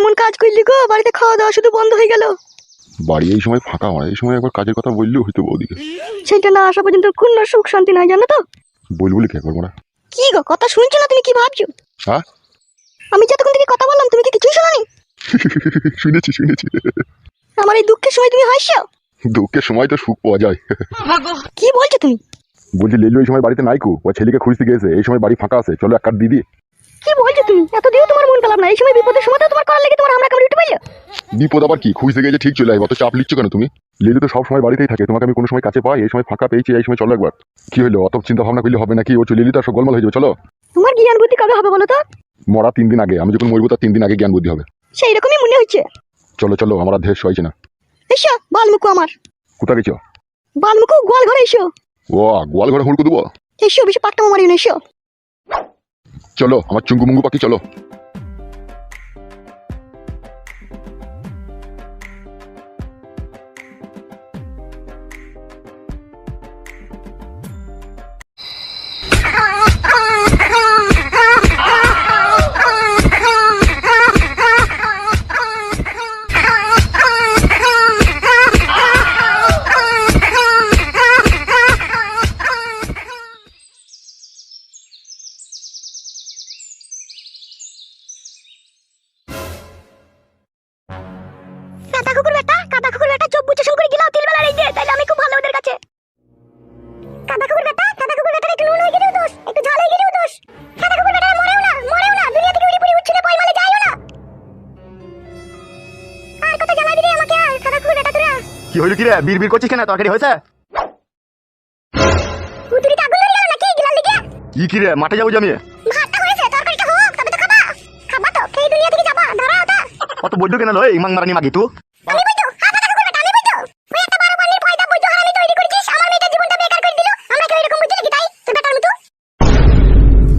এমন কাজ করলি গো, বাড়িতে খাওয়া দাওয়া শুধু বন্ধ হয়ে গেল। বাড়ি এই সময় ফাঁকা আমার, এই সময় একবার কাজের কথা বললেও হইতো বৌদিকে। সেটা না আসা পর্যন্ত কোনো সুখ শান্তি নাই, জানো তো? বলবো কি একবার মোরা? কি গো, কথা শুনছো না? তুমি কি ভাবছো? হ্যাঁ আমি যতক্ষণ থেকে কথা বললাম তুমি কি কিছুই শোনোনি? শুনেছি শুনেছি। আমার এই দুঃখের সময় তুমি হাসছো। দুঃখের সময় তো সুখ পাওয়া যায়। কি বলছো তুমি? বলছি লেলু এই সময় বাড়িতে নাইকো, ও ছেলেকে খুঁজতে গেছে, এই সময় বাড়ি ফাঁকা আছে, চলো এক কাঠ দিদি। কি বলছো তুমি? এতদিন তোমার মন খারাপ না, এই সময় বিপদের সময় তো তোমার করার লেগে তোমার আমরা কামড়ে উঠে পাইলো। বিপদ আবার কি, খুঁজতে গেছে ঠিক চলে আসবে, অত চাপ লিচ্ছ কেন তুমি? লেলু তো সব সময় বাড়িতেই থাকে, তোমাকে আমি কোনো সময় কাছে পাই, এই সময় ফাঁকা পেয়েছি, এই সময় চলো একবার। কি হলো, অত চিন্তা ভাবনা করলে হবে নাকি? ও চলে এলি তো সব গোলমাল হয়ে যাবে, চলো। তোমার জ্ঞান বুদ্ধি কবে হবে বলো তো? মরা 3 দিন আগে, আমি যখন মরবো তার 3 দিন আগে জ্ঞান বুদ্ধি হবে। সেই রকমই মনে হচ্ছে। চলো চলো, আমার আর দেশ হয়েছে না। এসো বালমুকু আমার। কোথা গেছো? বালমুকু গোয়াল ঘরে এসো। ও গোয়াল ঘরে হুড়কো দেবো? এসো, বেশি পাকটা মারিও না, এসো। চলো আমার চুঙ্গু মুঙ্গু পাখি, চলো। কাদা কুকুর বেটা চোখ বুঝে শুরু করে গিলাও তিল বেলা রেখে দে, তাইলে আমি খুব ভালো ওদের কাছে। কাদা কুকুর বেটা একটু নুন হয়ে গেলেও দোষ, একটু ঝাল হয়ে গেলেও দোষ। কাদা কুকুর বেটা মরেও না, দুনিয়া থেকে উড়ি পুড়ি উঠছিলে পয়মালে যাইও না। আর কত জ্বালাবি রে আমাকে? আর কাদা কুকুর বেটা তোরা কি হইল কি রে, বীর বীর করছিস কেন? তরকারি হয়েছে? উতুরিতে আগুন ধরে গেল নাকি গিলাল দিকে? কি রে, মাঠে যাবো যে আমি? ভাতটা হয়েছে, তরকারিটা হোক, তবে তো খাবা। খাবা তো, খেয়ে দুনিয়া থেকে যাবা, ধরা ওটা। কত বৈদ্য কেন লয় ইমাং মারানি মাগি তুই? আমি বইতো, কাদা কুকুর বেটা আমি বইতো। ওই একটা বড় পানির পয়দা বইতো হারামি তৈরি করেছিস, আমার মেয়েটার জীবনটা বেকার করে দিল। আমরা কি এরকম বুঝলি কি তাই? তুই বেটার মতো।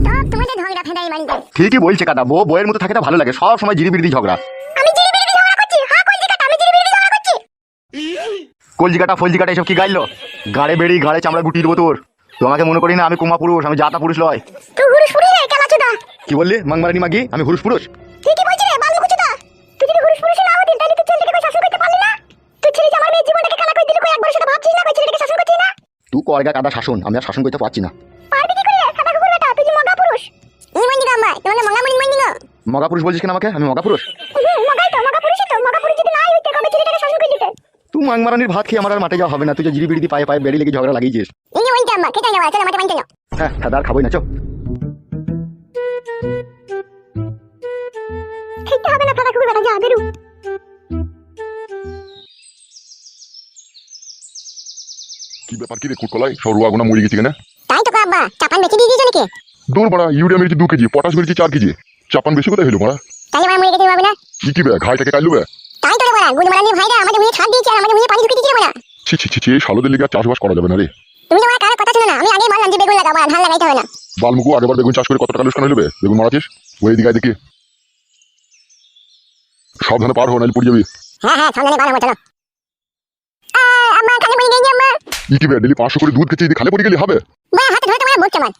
তো তোমাদের ঝগড়া ফেদাই মারি যায়। ঠিকই বলছে কাদা, বউয়ের মতো থাকে তো ভালো লাগে, সব সময় জিরি বিড়ি ঝগড়া। আমি জিরি বিরি ঝগড়া করছি? হ্যাঁ কইছি কাটা, আমি জিরি বিরি ঝগড়া করছি। কলজি কাটা ফলজি কাটা এসব কি গাইলো? গাড়ে বেড়ি গাড়ে চামড়া গুটিয়ে দেবো তোর। তোমাকে মনে করি না আমি কুমা পুরুষ, আমি জাতা পুরুষ লয়। তুই হুরুস পুরি রে কেলাচোদা। কি বললি মাং মারানি মাগি? আমি হুরুষ পুরুষ? ঠিকই বলছিস রে বালুকুচোদা। তুই যদি হুরুস পুরুষ না হতিস তাহলে তুই ছেলেটাকে কই শাসন করতে পারলি না? তুই ছেলে যে আমার মেয়ের জীবনটাকে কালা করে দিলি, কই একবার সেটা ভাবছিস না? কই ছেলেটাকে শাসন করছিস না? তুই করগা কাদা শাসন, আমি আর শাসন করতে পারছি না। পারবি কি করে রে কাদা কুকুর বেটা? তুই যে মগা পুরুষ। এই মন্দি গাম্মা, তোমরা মগা মন্দি মন্দি না। মগা পুরুষ বলছিস কেন আমাকে? আমি মগা পুরুষ? মগাই তো, মগা পুরুষই তো। মগা পুরুষ যদি নাই হইতে কবে ছেলেটাকে শাসন করে দিতে? তুই মাং মারানির ভাত খেয়ে আমার আর মাঠে যাওয়া হবে না, তুই যে জিরি বিড়ি পায়ে পায়ে বেড়ি লেগে ঝগড়া লাগিয়েছিস। এই যে মন্দি গাম্মা, খেতে যাওয়া, চলো মাঠে মানতে যাও। হ্যাঁ দাদা খাবোই না, চো। খেতে হবে না কাদা কুকুর বেটা, যা বেরু। কি ব্যাপার কি রে কুটকলাই, সব রুয়া গোনা মরে গেছি কেন? তাই তো আব্বা, চাপান বেচে দিয়ে দিয়েছো নাকি? দৌড় বাড়া, ইউরিয়া মেরেছি 2 কেজি, পটাশ মেরেছি 4 কেজি, চাপান বেশি কোথায় হলো মারা? তাই আমার মরে গেছে ভাবে না? কি বে ঘাইটাকে কাইলু বে? তাই তো রে বড়া, গুদ মারানি ভাইরা আমাদের মুখে ছাড় দিয়েছে আর আমাদের মুখে পানি ঢুকে দিয়েছে বড়া। ছি ছি ছি ছি, এই শালোদের লিগে আর চাষবাস করা যাবে না রে। তুমি তো আমার কারো কথা শুনো না, আমি আগেই বললাম যে বেগুন লাগাবো, ধান লাগাইতে হবে না। বালমুকু আগেবার বেগুন চাষ করে কত টাকা লোকসান হইলো বে? বেগুন মারাছিস ওই দিকে দেখি, সাবধানে পার হো নাহলে পড়ে যাবি। হ্যাঁ সামনে বার হবো, চলো। আম্মা খালি বই নিয়ে আম্মা। কি বে ডেলি 500 করে দুধ খেতে যদি খালে পড়ে গেলি হবে? মা হাতে ধরে তোমার বলছো মান।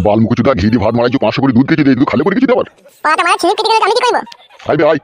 বালমুকু চুদা ঘি দিয়ে ভাত মারাইছো, 500 করে দুধ খেতে দিয়ে তুই খালে পড়ে গেছিস আবার? পাটা মারা ছিঁড়ে কেটে গেলে আমি কি করবো? আইবে আই।